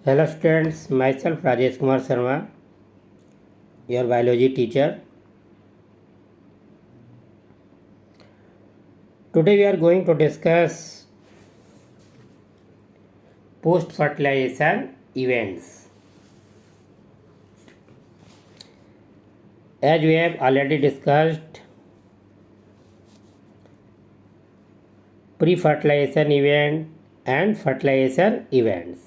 Hello students, myself Rajesh Kumar Sharma, your biology teacher. Today we are going to discuss post-fertilization events. As we have already discussed, pre-fertilization event and fertilization events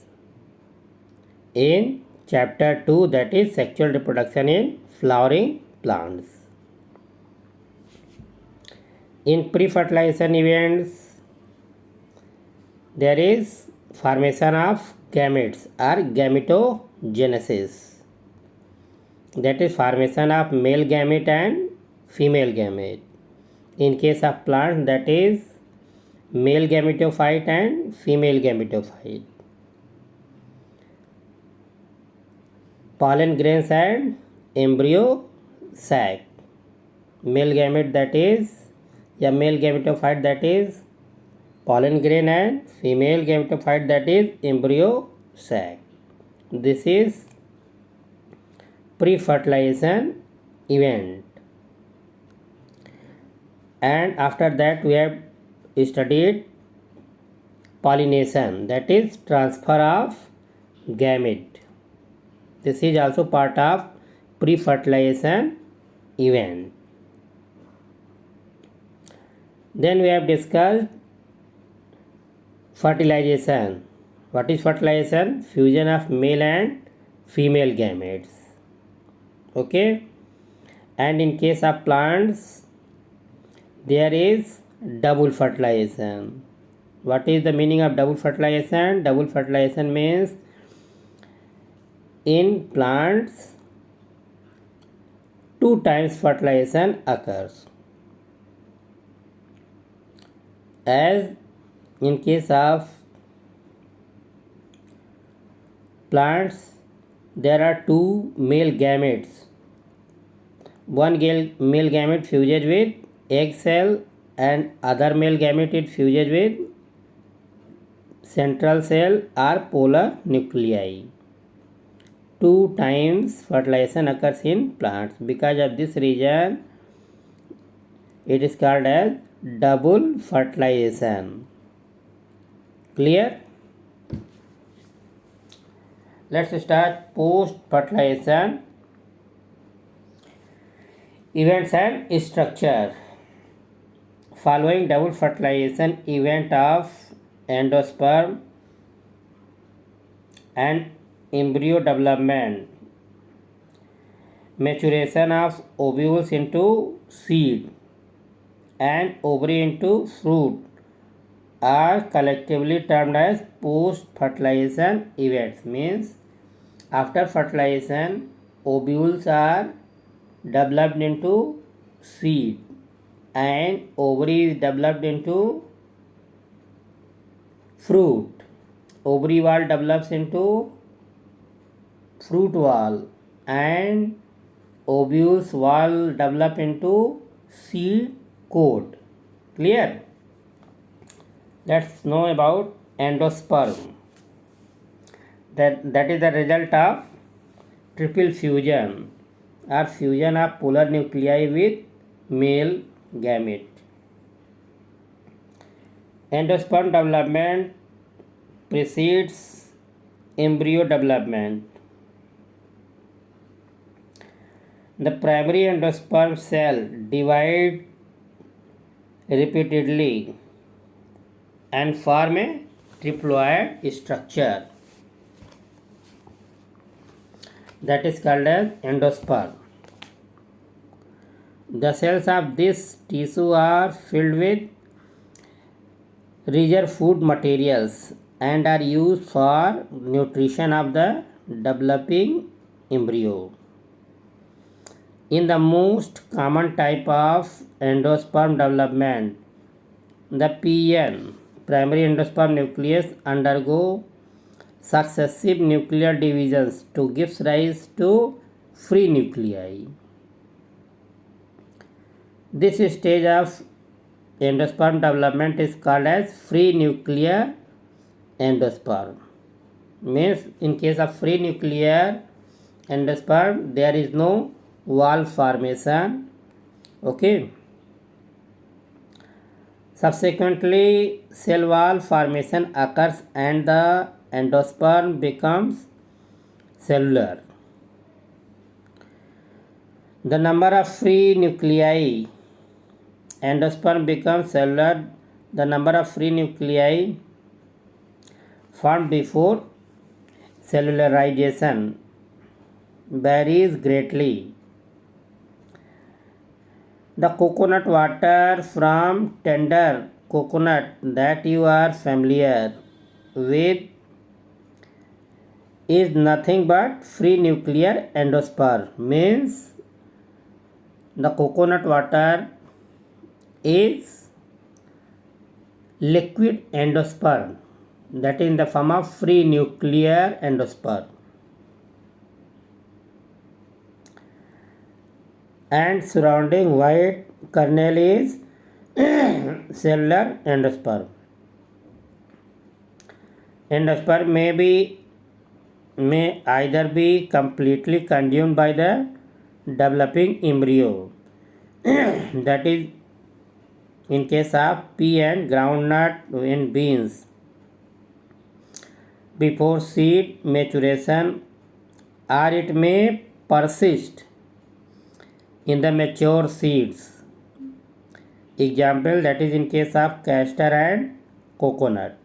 in chapter 2, that is sexual reproduction in flowering plants. In pre-fertilization events, there is formation of gametes or gametogenesis, that is formation of male gamete and female gamete. In case of plant, that is male gametophyte and female gametophyte. Pollen grains and embryo sac. Male gamete, that is male gametophyte, that is pollen grain, and female gametophyte, that is embryo sac. This is pre-fertilization event. And after that we have studied pollination, that is transfer of gamete. This is also part of pre-fertilization event. Then we have discussed fertilization. What is fertilization? Fusion of male and female gametes. Okay. And in case of plants, there is double fertilization. What is the meaning of double fertilization? Double fertilization means in plants 2 times fertilization occurs. As in case of plants, there are 2 male gametes. One male gamete fuses with egg cell and other male gamete it fuses with central cell or polar nuclei. 2 times fertilization occurs in plants. Because of this reason, it is called as double fertilization. Clear? Let's start post-fertilization events and structure. Following double fertilization event of endosperm and embryo development, maturation of ovules into seed and ovary into fruit are collectively termed as post-fertilization events. Means after fertilization, ovules are developed into seed and ovary is developed into fruit. Ovary wall develops into fruit wall and ovules wall develop into seed coat. Clear? Let's know about endosperm. That is the result of triple fusion or fusion of polar nuclei with male gamete. Endosperm development precedes embryo development. The primary endosperm cell divides repeatedly and form a triploid structure, that is called as endosperm. The cells of this tissue are filled with richer food materials and are used for nutrition of the developing embryo. In the most common type of endosperm development, the PN, primary endosperm nucleus, undergo successive nuclear divisions to give rise to free nuclei. This stage of endosperm development is called as free nuclear endosperm. Means in case of free nuclear endosperm there is no wall formation. Okay. Subsequently, cell wall formation occurs and the endosperm becomes cellular. The number of free nuclei, endosperm becomes cellular. The number of free nuclei formed before cellularization varies greatly. The coconut water from tender coconut that you are familiar with is nothing but free nuclear endosperm. Means the coconut water is liquid endosperm, that is in the form of free nuclear endosperm, and surrounding white kernel is cellular endosperm. Endosperm may either be completely consumed by the developing embryo that is in case of pea and groundnut and beans before seed maturation, or it may persist in the mature seeds. Example, that is in case of castor and coconut,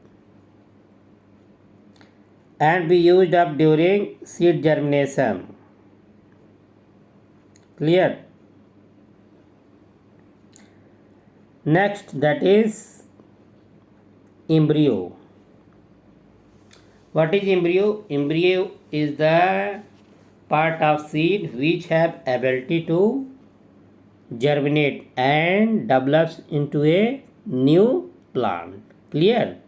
and be used up during seed germination. Clear? Next, that is embryo. What is embryo? Embryo is the part of seed which have ability to germinate and develops into a new plant. Clear?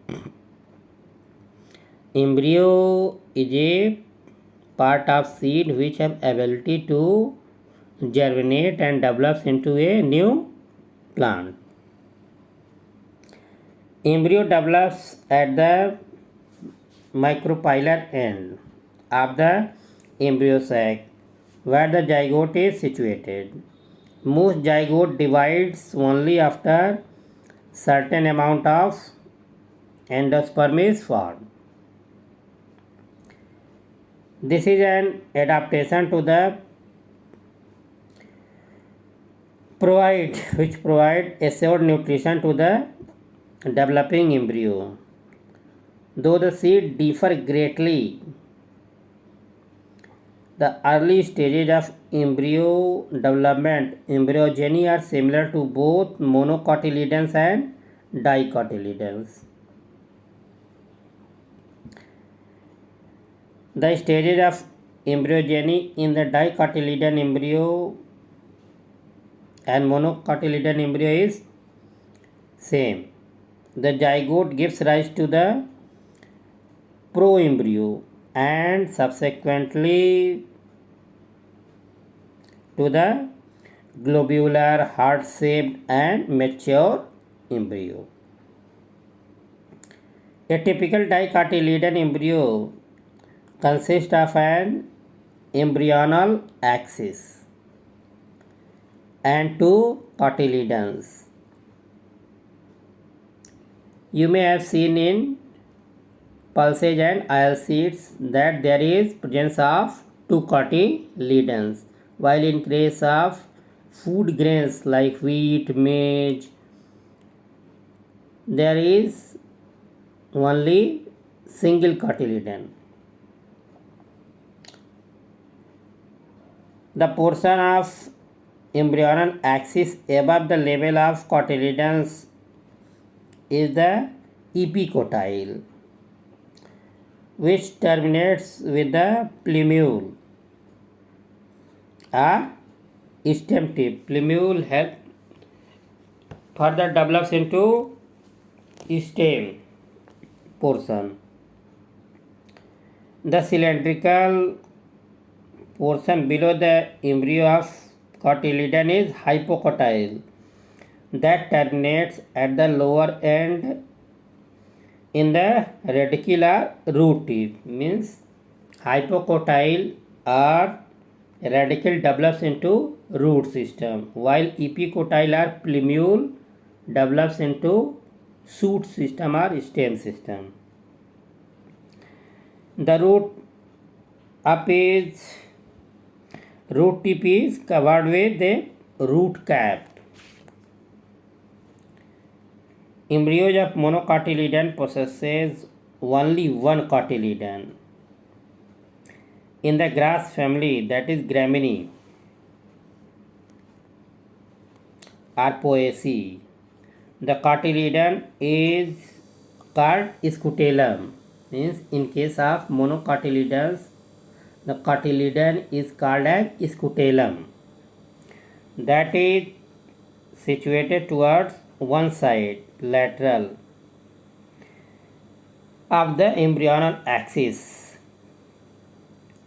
Embryo is a part of seed which have ability to germinate and develops into a new plant. Embryo develops at the micropylar end of the embryo sac where the zygote is situated. Most zygote divides only after certain amount of endosperm is formed. This is an adaptation to the which provide assured nutrition to the developing embryo. Though the seed differ greatly, the early stages of embryo development, embryogeny, are similar to both monocotyledons and dicotyledons. The stages of embryogeny in the dicotyledon embryo and monocotyledon embryo is same. The zygote gives rise to the proembryo and subsequently to the globular, heart-shaped and mature embryo. A typical dicotyledon embryo consists of an embryonal axis and two cotyledons. You may have seen in pulses and oil seeds that there is presence of two cotyledons, while in case of food grains like wheat, maize, there is only single cotyledon. The portion of embryonal axis above the level of cotyledons is the epicotyle, which terminates with the plumule or stem tip. Plumule help further develops into stem portion. The cylindrical portion below the embryo of cotyledon is hypocotyle that terminates at the lower end in the radicular root tip, means hypocotyle or radicle develops into root system, while epicotyle or plumule develops into shoot system or stem system. The root tip is covered with the root cap. Embryos of monocotyledon possesses only one cotyledon. In the grass family, that is Gramineae or Poaceae, the cotyledon is called scutellum. Means in case of monocotyledons, the cotyledon is called as scutellum. That is situated towards one side, lateral, of the embryonal axis.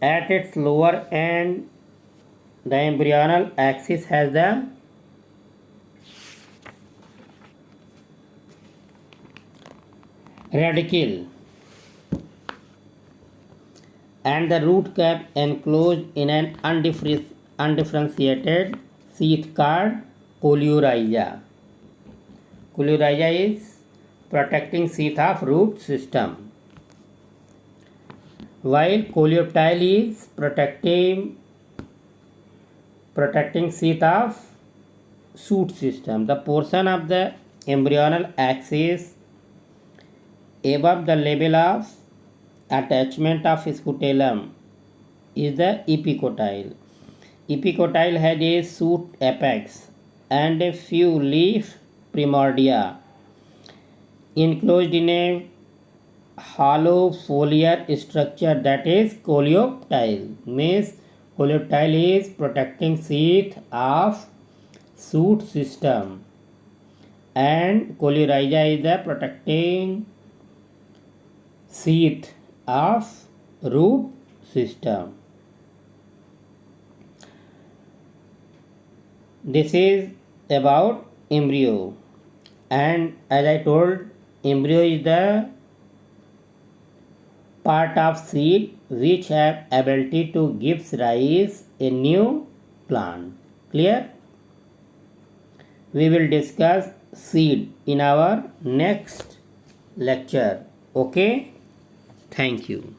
At its lower end, the embryonal axis has the radicle and the root cap enclosed in an undifferentiated sheath called coleorrhiza. Coleorrhiza is protecting sheath of root system, while coleoptile is protecting sheath of shoot system. The portion of the embryonal axis above the level of attachment of scutellum is the epicotyle. Epicotyle has a shoot apex and a few leaf primordia enclosed in a hollow foliar structure, that is coleoptile. Means coleoptile is protecting sheath of shoot system and coleorrhiza is the protecting sheath of root system. This is about embryo, and as I told, embryo is the part of seed which have ability to give rise a new plant. Clear? We will discuss seed in our next lecture. Okay? Thank you.